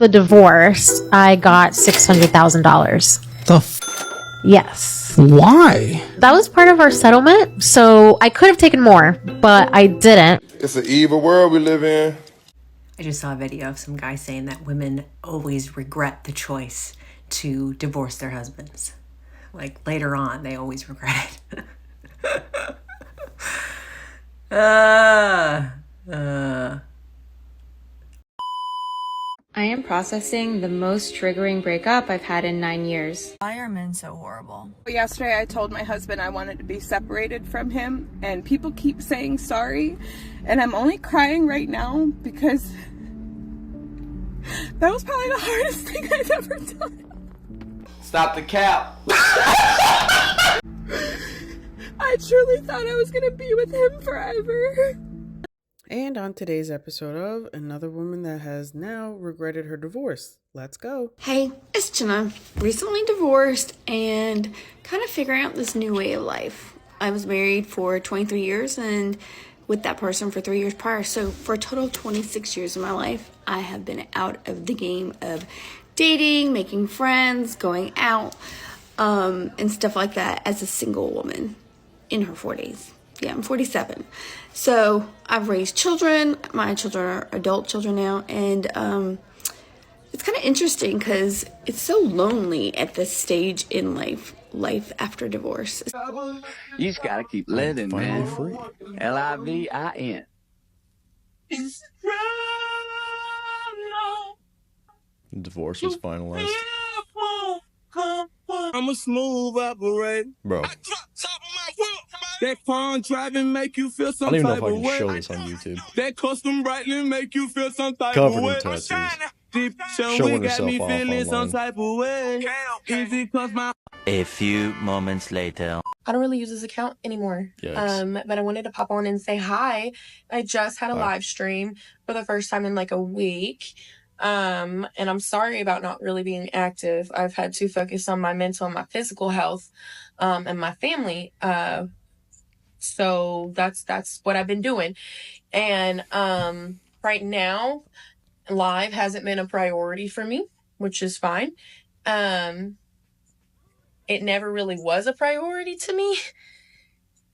The divorce, I got $600,000. Yes. Why? That was part of our settlement, so I could have taken more, but I didn't. It's an evil world we live in. I just saw a video of some guy saying that women always regret the choice to divorce their husbands. Like later on, they always regret it. I am processing the most triggering breakup I've had in 9 years. Why are men so horrible? Yesterday I told my husband I wanted to be separated from him, and people keep saying sorry, and I'm only crying right now because that was probably the hardest thing I've ever done. Stop the cap. I truly thought I was gonna be with him forever. And on today's episode of Another Woman That Has Now Regretted Her Divorce. Let's go. Hey, it's Jenna. Recently divorced and kind of figuring out this new way of life. I was married for 23 years and with that person for 3 years prior. So for a total of 26 years of my life, I have been out of the game of dating, making friends, going out, and stuff like that as a single woman in her 40s. Yeah, I'm 47. So I've raised children. My children are adult children now. And it's kind of interesting because it's so lonely at this stage in life after divorce. You just gotta keep living, man. Free. Livin. Divorce was finalized. I'm a smooth operator. Bro. That phone driving make you feel some I don't even know type if I of can way. show this on YouTube. That custom brightly make you feel some type Covered of in way. tattoos. Deep Showing we got me herself off feeling some online. type of way. Easy cause my A few moments later. I don't really use this account anymore. But I wanted to pop on and say hi. I just had a live stream for the first time in like a week. And I'm sorry about not really being active. I've had to focus on my mental and my physical health, and my family. So that's what I've been doing. And right now, live hasn't been a priority for me, which is fine. It never really was a priority to me.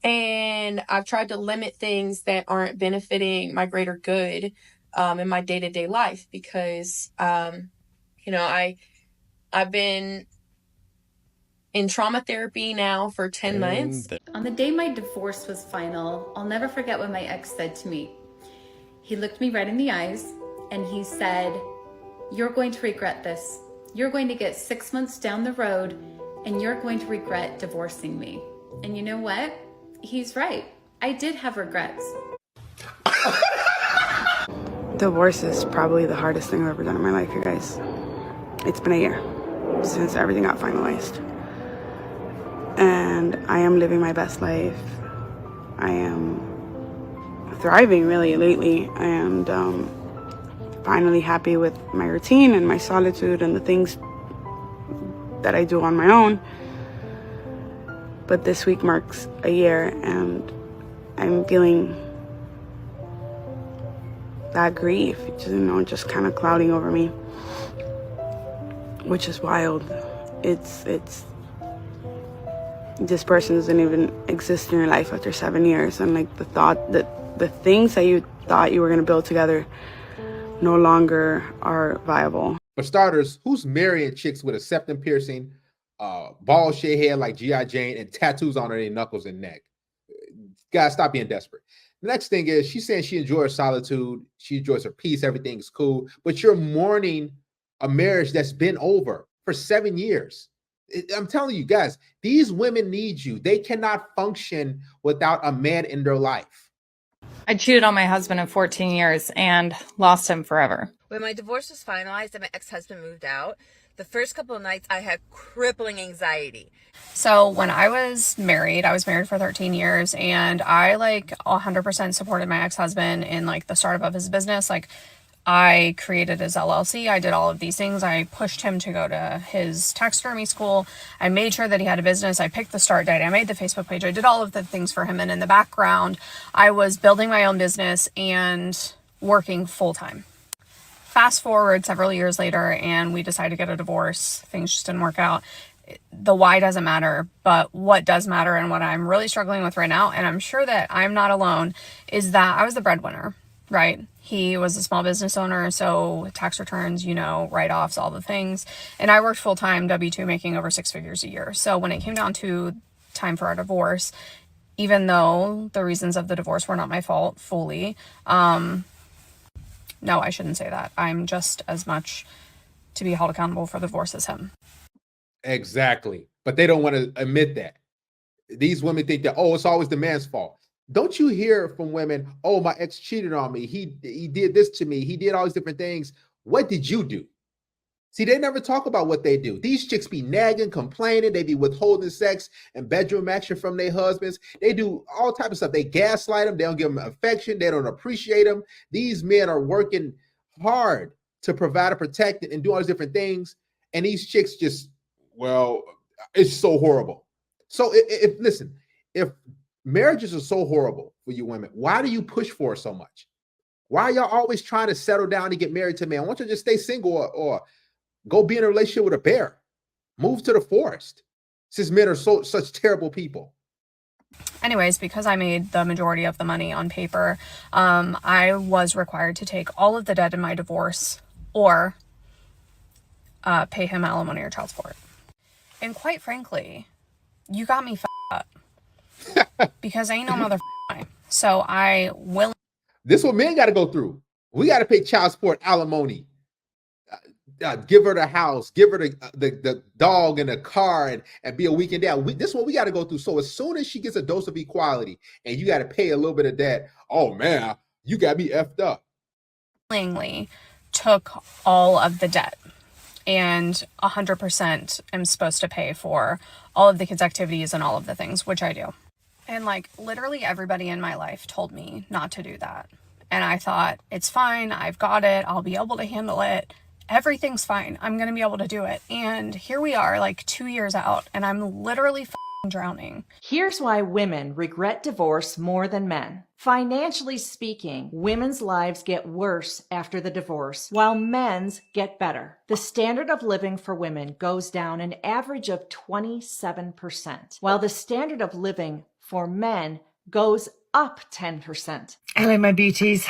And I've tried to limit things that aren't benefiting my greater good in my day-to-day life because, I've been in trauma therapy now for 10 months. On the day my divorce was final, I'll never forget what my ex said to me. He looked me right in the eyes and he said, "You're going to regret this. You're going to get 6 months down the road and you're going to regret divorcing me." And you know what? He's right. I did have regrets. Divorce is probably the hardest thing I've ever done in my life, you guys. It's been a year since everything got finalized. And I am living my best life. I am thriving really lately and finally happy with my routine and my solitude and the things that I do on my own. But this week marks a year and I'm feeling that grief, just kind of clouding over me, which is wild. It's this person doesn't even exist in your life after 7 years, and like the thought that the things that you thought you were going to build together no longer are viable. For starters, who's marrying chicks with a septum piercing, bald shaved hair like G.I. Jane, and tattoos on her knuckles and neck? Guys, stop being desperate. The next thing is she's saying she enjoys solitude, she enjoys her peace, everything's cool, but you're mourning a marriage that's been over for 7 years. I'm telling you guys, these women need you. They cannot function without a man in their life. I cheated on my husband of 14 years and lost him forever. When my divorce was finalized and my ex-husband moved out, the first couple of nights I had crippling anxiety. So when I was married for 13 years and I 100% supported my ex-husband in the startup of his business. I created his LLC. I did all of these things. I pushed him to go to his taxidermy school. I made sure that he had a business. I picked the start date. I made the Facebook page. I did all of the things for him. And in the background, I was building my own business and working full time. fast forward several years later and we decide to get a divorce. Things just didn't work out. The why doesn't matter, but what does matter and what I'm really struggling with right now, and I'm sure that I'm not alone, is that I was the breadwinner, right? He was a small business owner, so tax returns, write-offs, all the things. And I worked full-time, W-2, making over 6 figures a year. So when it came down to time for our divorce, even though the reasons of the divorce were not my fault fully, no, I shouldn't say that. I'm just as much to be held accountable for the divorce as him. Exactly. But they don't want to admit that. These women think that, oh, it's always the man's fault. Don't you hear from women, oh, my ex cheated on me. He did this to me. He did all these different things. What did you do? See, they never talk about what they do. These chicks be nagging, complaining. They be withholding sex and bedroom action from their husbands. They do all type of stuff. They gaslight them. They don't give them affection. They don't appreciate them. These men are working hard to provide and protect and do all these different things. And these chicks just, well, it's so horrible. So listen, if marriages are so horrible for you women, why do you push for it so much? Why are y'all always trying to settle down and get married to a man? Why don't you just stay single or go be in a relationship with a bear? Move to the forest. Since men are such terrible people. Anyways, because I made the majority of the money on paper, I was required to take all of the debt in my divorce or pay him alimony or child support. And quite frankly, you got me up because I ain't no motherfucker. So I will. This is what men got to go through. We got to pay child support, alimony, give her the house, give her the dog and the car, and be a weekend dad. This is what we got to go through. So as soon as she gets a dose of equality and you got to pay a little bit of that, oh man, you got me effed up. Willingly took all of the debt and 100% am supposed to pay for all of the kids' activities and all of the things, which I do. And literally everybody in my life told me not to do that. And I thought, it's fine. I've got it. I'll be able to handle it. Everything's fine. I'm going to be able to do it. And here we are 2 years out and I'm literally drowning. Here's why women regret divorce more than men. Financially speaking, women's lives get worse after the divorce, while men's get better. The standard of living for women goes down an average of 27%, while the standard of living for men goes up 10%. Hello, my beauties.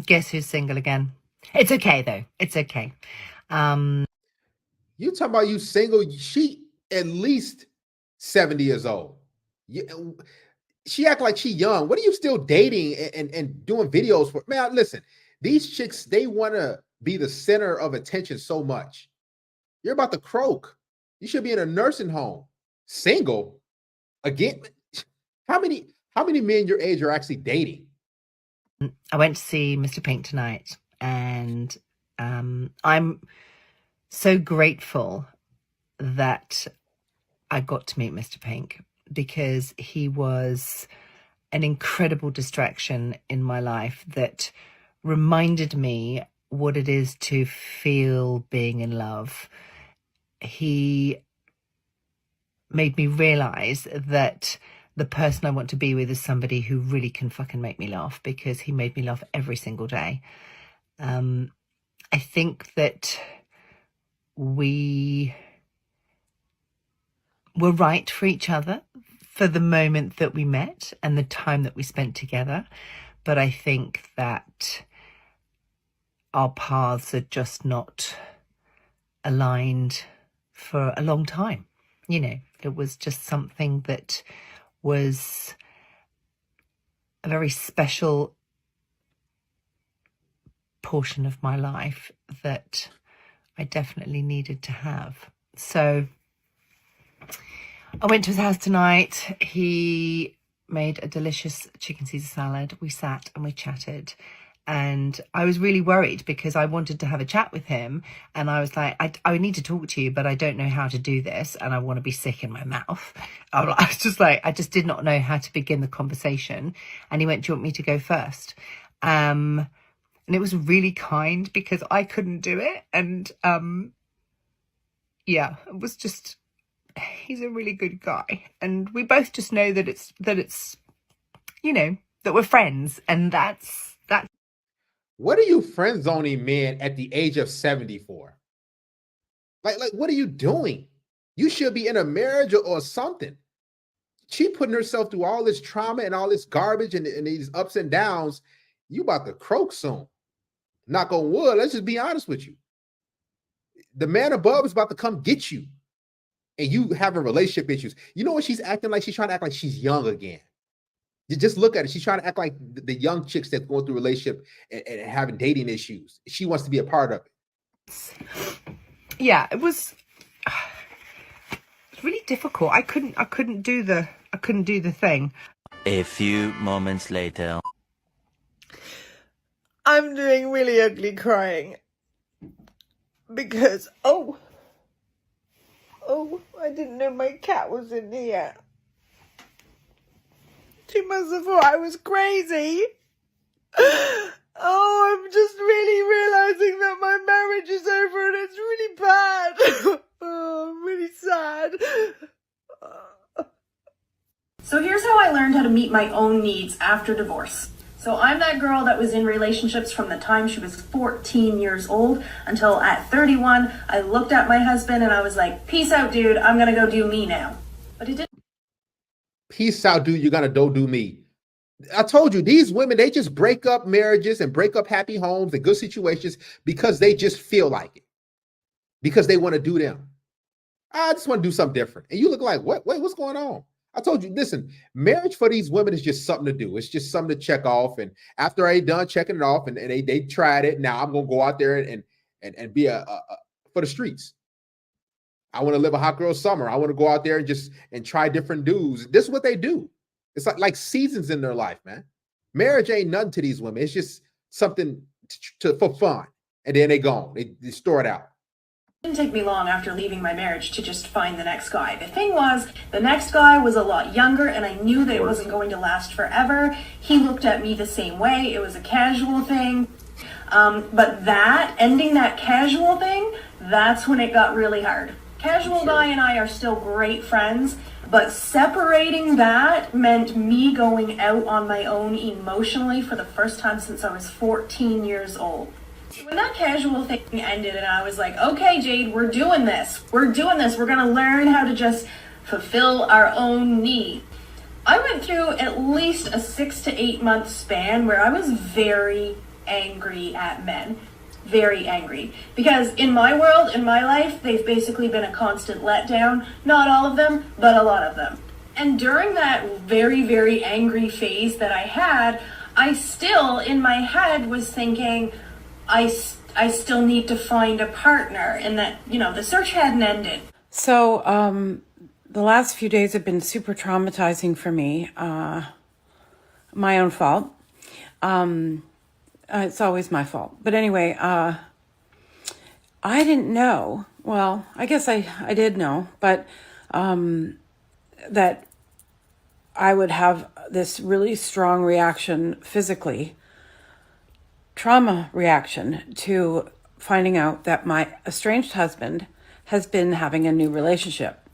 Guess who's single again? It's okay, though. It's okay. You talking about you single? She at least 70 years old. She act like she young. What are you still dating and doing videos for? Man, listen, these chicks, they want to be the center of attention so much. You're about to croak. You should be in a nursing home. Single? Again? How many men your age are actually dating? I went to see Mr. Pink tonight, and I'm so grateful that I got to meet Mr. Pink, because he was an incredible distraction in my life that reminded me what it is to feel being in love. He made me realize that the person I want to be with is somebody who really can fucking make me laugh, because he made me laugh every single day. I think that we were right for each other for the moment that we met and the time that we spent together. But I think that our paths are just not aligned for a long time. It was just something that was a very special portion of my life that I definitely needed to have. So I went to his house tonight. He made a delicious chicken Caesar salad. We sat and we chatted. And I was really worried because I wanted to have a chat with him. And I was like, I need to talk to you, but I don't know how to do this. And I want to be sick in my mouth. I was just like, I just did not know how to begin the conversation. And he went, do you want me to go first? And it was really kind because I couldn't do it. And yeah, it was just, he's a really good guy. And we both just know that it's, that we're friends. And that's. What are you friend zoning men at the age of 70 for? Like, what are you doing? You should be in a marriage or something. She putting herself through all this trauma and all this garbage and these ups and downs. You about to croak soon. Knock on wood. Let's just be honest with you. The man above is about to come get you. And you having relationship issues. You know what she's acting like? She's trying to act like she's young again. You just look at it. She's trying to act like the young chicks that's going through relationship and having dating issues. She wants to be a part of it. Yeah, it was really difficult. I couldn't do the thing. A few moments later. I'm doing really ugly crying because I didn't know my cat was in here. She must have thought I was crazy. Oh, I'm just really realizing that my marriage is over and it's really bad. Oh, I'm really sad. So here's how I learned how to meet my own needs after divorce. So I'm that girl that was in relationships from the time she was 14 years old until at 31, I looked at my husband and I was like, peace out, dude. I'm going to go do me now. But it didn't. Peace out, dude. You're going to go do me. I told you, these women, they just break up marriages and break up happy homes and good situations because they just feel like it. Because they want to do them. I just want to do something different. And you look like, what? Wait, what's going on? I told you, listen, marriage for these women is just something to do. It's just something to check off. And after I done checking it off and they tried it, now I'm going to go out there and be for the streets. I want to live a hot girl summer. I want to go out there and try different dudes. This is what they do. It's like seasons in their life, man. Marriage ain't nothing to these women. It's just something for fun. And then they gone. They store it out. It didn't take me long after leaving my marriage to just find the next guy. The thing was, the next guy was a lot younger and I knew that it wasn't going to last forever. He looked at me the same way. It was a casual thing. But ending that casual thing, that's when it got really hard. Casual guy and I are still great friends, but separating that meant me going out on my own emotionally for the first time since I was 14 years old. When that casual thing ended and I was like, okay, Jade, we're doing this. We're going to learn how to just fulfill our own needs. I went through at least a 6 to 8 month span where I was very angry at men. Very angry. Because in my world, in my life, they've basically been a constant letdown. Not all of them, but a lot of them. And during that very, very angry phase that I had, I still, in my head, was thinking, I still need to find a partner, and that, the search hadn't ended. So, the last few days have been super traumatizing for me. My own fault. It's always my fault. But anyway, I didn't know. Well, I guess I did know, but that I would have this really strong reaction physically, trauma reaction to finding out that my estranged husband has been having a new relationship.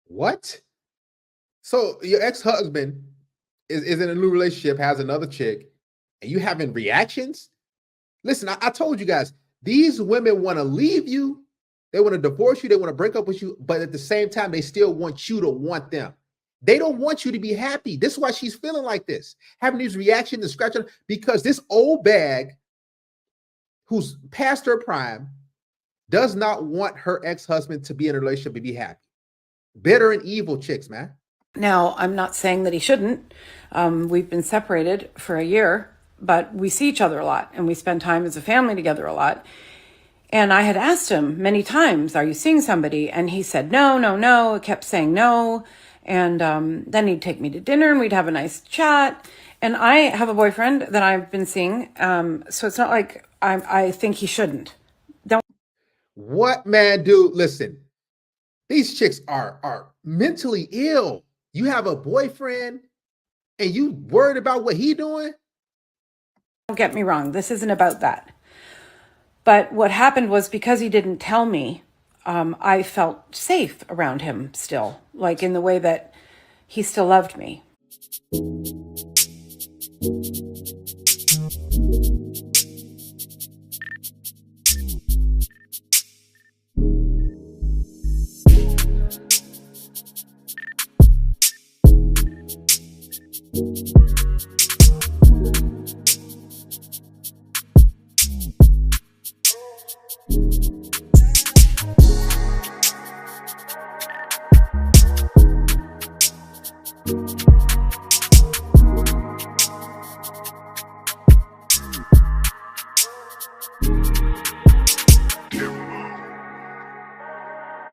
What? So your ex-husband is in a new relationship, has another chick, and you having reactions? Listen, I told you guys, these women want to leave you. They want to divorce you. They want to break up with you. But at the same time, they still want you to want them. They don't want you to be happy. This is why she's feeling like this, having these reactions and scratching, because this old bag who's past her prime does not want her ex-husband to be in a relationship and be happy. Bitter and evil chicks, man. Now, I'm not saying that he shouldn't. We've been separated for a year, but we see each other a lot and we spend time as a family together a lot. And I had asked him many times, are you seeing somebody? And he said, no. I kept saying no. And then he'd take me to dinner and we'd have a nice chat. And I have a boyfriend that I've been seeing. So it's not like I think he shouldn't. Don't. What, man, dude? Listen, these chicks are mentally ill. You have a boyfriend and you worried about what he doing? Don't get me wrong. This isn't about that. But what happened was because he didn't tell me, I felt safe around him still, like in the way that he still loved me. you.